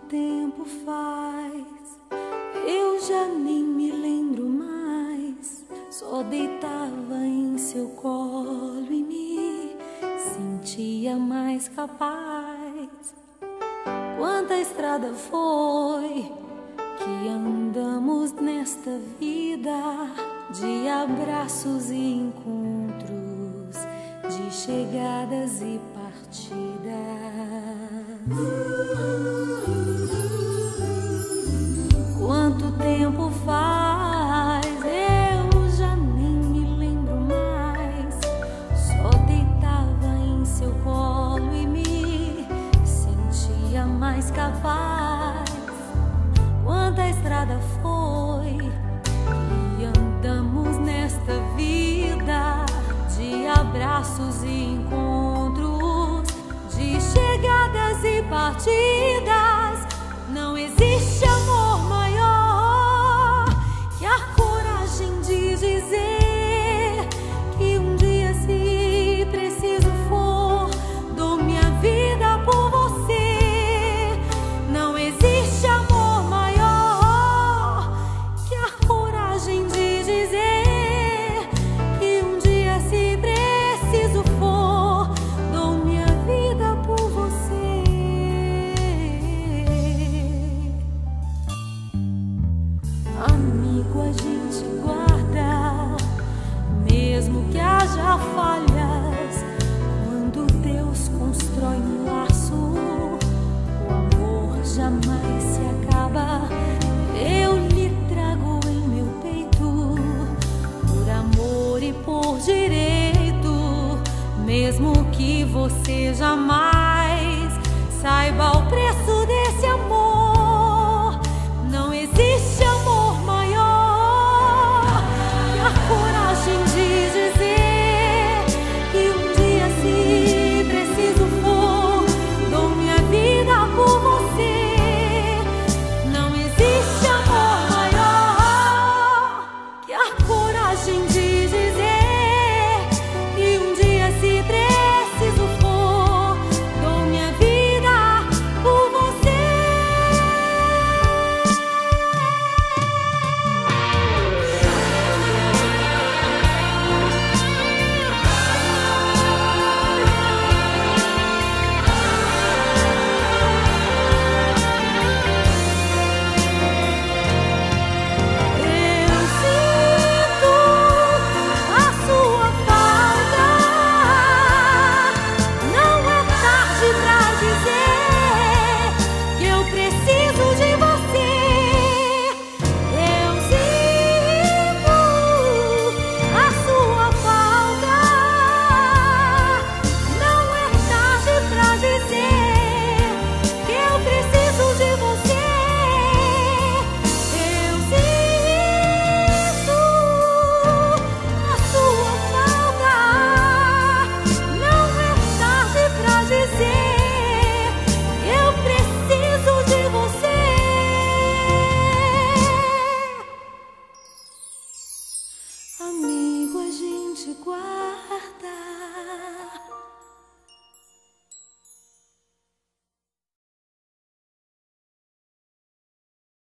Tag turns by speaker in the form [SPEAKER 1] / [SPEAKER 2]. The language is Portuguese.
[SPEAKER 1] tempo faz? Eu já nem me lembro mais. Só deitava em seu colo e me sentia mais capaz. Quanta estrada foi que andamos nesta vida, de abraços e encontros, de chegadas e partidas. Quanto tempo faz? Eu já nem me lembro mais. Só deitava em seu colo e me sentia mais capaz. Quanta estrada foi que andamos nesta vida, de abraços e encontros, de chegadas e partidas. Não existe amor maior que a coragem de dizer que um dia, se preciso for, dou minha vida por você. Não existe amor maior que a coragem de dizer que um dia, se preciso for, dou minha vida por você. Amigo, a gente guarda, mesmo que haja falhas. Quando Deus constrói um laço, o amor jamais se acaba. Eu lhe trago em meu peito, por amor e por direito, mesmo que você jamais saiba o preço desse amor. Não existe amor maior que a coragem de dizer que um dia, se preciso for, dou minha vida por você. Não existe amor maior que a coragem de dizer que um dia, se preciso for, dou minha vida por você. Eu sinto a sua falta. Não é tarde pra dizer que eu preciso de você. Eu sinto a sua falta. Não é tarde pra dizer que eu preciso de você. Eu sinto a sua falta. Não é tarde pra dizer que eu preciso de você. Amigo, a gente guarda.